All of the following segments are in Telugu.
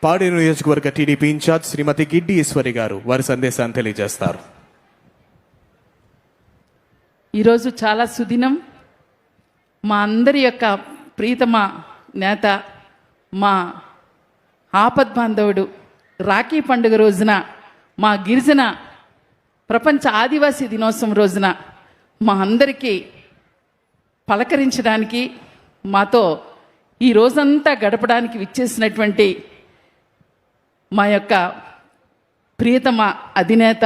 పాడేరు నియోజకవర్గ టీడీపీ ఇన్ఛార్జ్ శ్రీమతి గిడ్డి ఈశ్వరి గారు వారి సందేశాన్ని తెలియజేస్తారు. ఈరోజు చాలా సుదినం. మా అందరి యొక్క ప్రీతమ నేత, మా ఆపద్బాంధవుడు, రాఖీ పండుగ రోజున, మా గిరిజన ప్రపంచ ఆదివాసీ దినోత్సవం రోజున మా అందరికీ పలకరించడానికి, మాతో ఈ రోజంతా గడపడానికి విచ్చేసినటువంటి మా యొక్క ప్రియతమ అధినేత,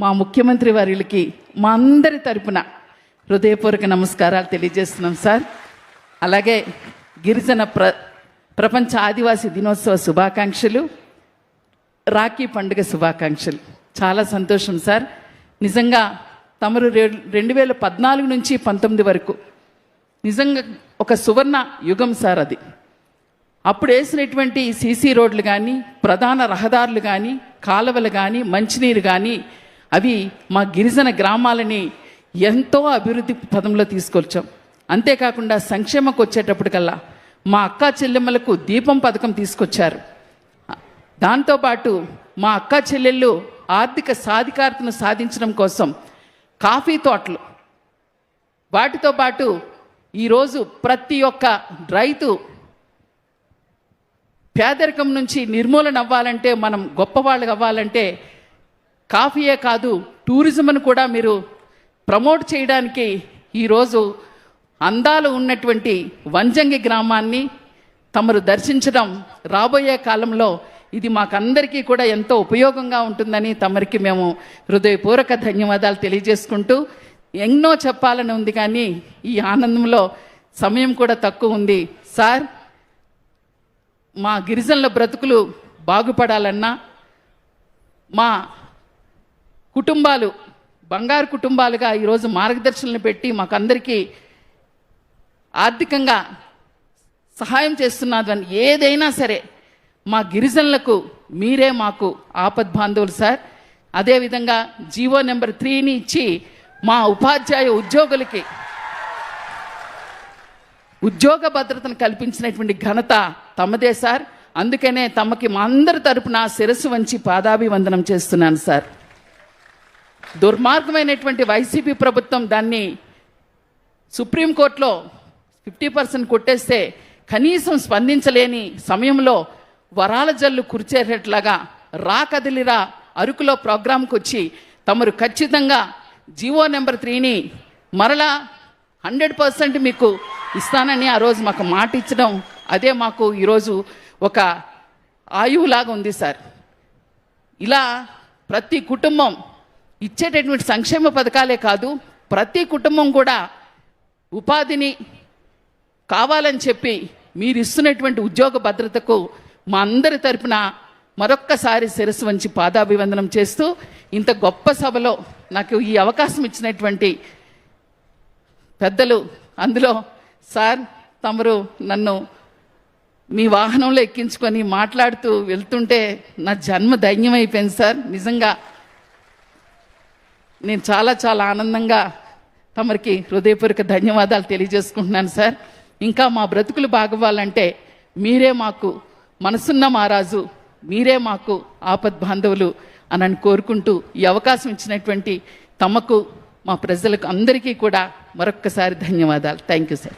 మా ముఖ్యమంత్రి వర్యులకి మా అందరి తరపున హృదయపూర్వక నమస్కారాలు తెలియజేస్తున్నాం సార్. అలాగే గిరిజన ప్రపంచ ఆదివాసీ దినోత్సవ శుభాకాంక్షలు, రాఖీ పండుగ శుభాకాంక్షలు. చాలా సంతోషం సార్. నిజంగా తమరు 2014 నుంచి 19 వరకు నిజంగా ఒక సువర్ణ యుగం సార్ అది. అప్పుడు వేసినటువంటి సీసీ రోడ్లు కానీ, ప్రధాన రహదారులు కానీ, కాలువలు కానీ, మంచినీరు కానీ, అవి మా గిరిజన గ్రామాలని ఎంతో అభివృద్ధి పదంలో తీసుకొచ్చాం. అంతేకాకుండా సంక్షేమకు వచ్చేటప్పటికల్లా మా అక్కా చెల్లెమ్మలకు దీపం పథకం తీసుకొచ్చారు. దాంతోపాటు మా అక్కా చెల్లెళ్ళు ఆర్థిక సాధికారతను సాధించడం కోసం కాఫీ తోటలు, వాటితో పాటు ఈరోజు ప్రతి ఒక్క రైతు పేదరికం నుంచి నిర్మూలన అవ్వాలంటే, మనం గొప్పవాళ్ళు అవ్వాలంటే కాఫీయే కాదు, టూరిజంను కూడా మీరు ప్రమోట్ చేయడానికి ఈరోజు అందాలు ఉన్నటువంటి వంజంగి గ్రామాన్ని తమరు దర్శించడం రాబోయే కాలంలో ఇది మాకందరికీ కూడా ఎంతో ఉపయోగంగా ఉంటుందని తమరికి మేము హృదయపూర్వక ధన్యవాదాలు తెలియజేసుకుంటూ, ఎన్నో చెప్పాలని ఉంది కానీ ఈ ఆనందంలో సమయం కూడా తక్కువ ఉంది సార్. మా గిరిజనుల బ్రతుకులు బాగుపడాలన్నా, మా కుటుంబాలు బంగారు కుటుంబాలుగా ఈరోజు మార్గదర్శనలు పెట్టి మాకందరికీ ఆర్థికంగా సహాయం చేస్తున్నదని, ఏదైనా సరే మా గిరిజనులకు మీరే మాకు ఆపద్బాంధవులు సార్. అదేవిధంగా జీవో నెంబర్ 3ని ఇచ్చి మా ఉపాధ్యాయ ఉద్యోగులకి ఉద్యోగ భద్రతను కల్పించినటువంటి ఘనత తమదే సార్. అందుకనే తమకి మా అందరి తరపున శిరస్సు వంచి పాదాభివందనం చేస్తున్నాను సార్. దుర్మార్గమైనటువంటి వైసీపీ ప్రభుత్వం దాన్ని సుప్రీంకోర్టులో 50% కొట్టేస్తే కనీసం స్పందించలేని సమయంలో వరాల జల్లు కురిచేటట్లాగా రా కదిలిరా అరకులో ప్రోగ్రాంకి వచ్చి తమరు ఖచ్చితంగా జీవో నెంబర్ 3ని మరలా 100% మీకు ఇస్తానని ఆ రోజు మాకు మాట ఇచ్చడం, అదే మాకు ఈరోజు ఒక ఆయువులాగా ఉంది సార్. ఇలా ప్రతి కుటుంబం ఇచ్చేటటువంటి సంక్షేమ పథకాలే కాదు, ప్రతి కుటుంబం కూడా ఉపాధిని కావాలని చెప్పి మీరు ఇస్తున్నటువంటి ఉద్యోగ భద్రతకు మా అందరి తరపున మరొక్కసారి శిరస్సు వంచి పాదాభివందనం చేస్తూ, ఇంత గొప్ప సభలో నాకు ఈ అవకాశం ఇచ్చినటువంటి పెద్దలు, అందులో సార్ తమరు నన్ను మీ వాహనంలో ఎక్కించుకొని మాట్లాడుతూ వెళ్తుంటే నా జన్మ ధన్యమైపోయింది సార్. నిజంగా నేను చాలా చాలా ఆనందంగా తమరికి హృదయపూర్వక ధన్యవాదాలు తెలియజేసుకుంటున్నాను సార్. ఇంకా మా బ్రతుకులు బాగవ్వాలంటే మీరే మాకు మనసున్న మహారాజు, మీరే మాకు ఆపద్బాంధవులు అని కోరుకుంటూ ఈ అవకాశం ఇచ్చినటువంటి తమకు, మా ప్రజలకు అందరికీ కూడా మరొక్కసారి ధన్యవాదాలు. Thank you sir.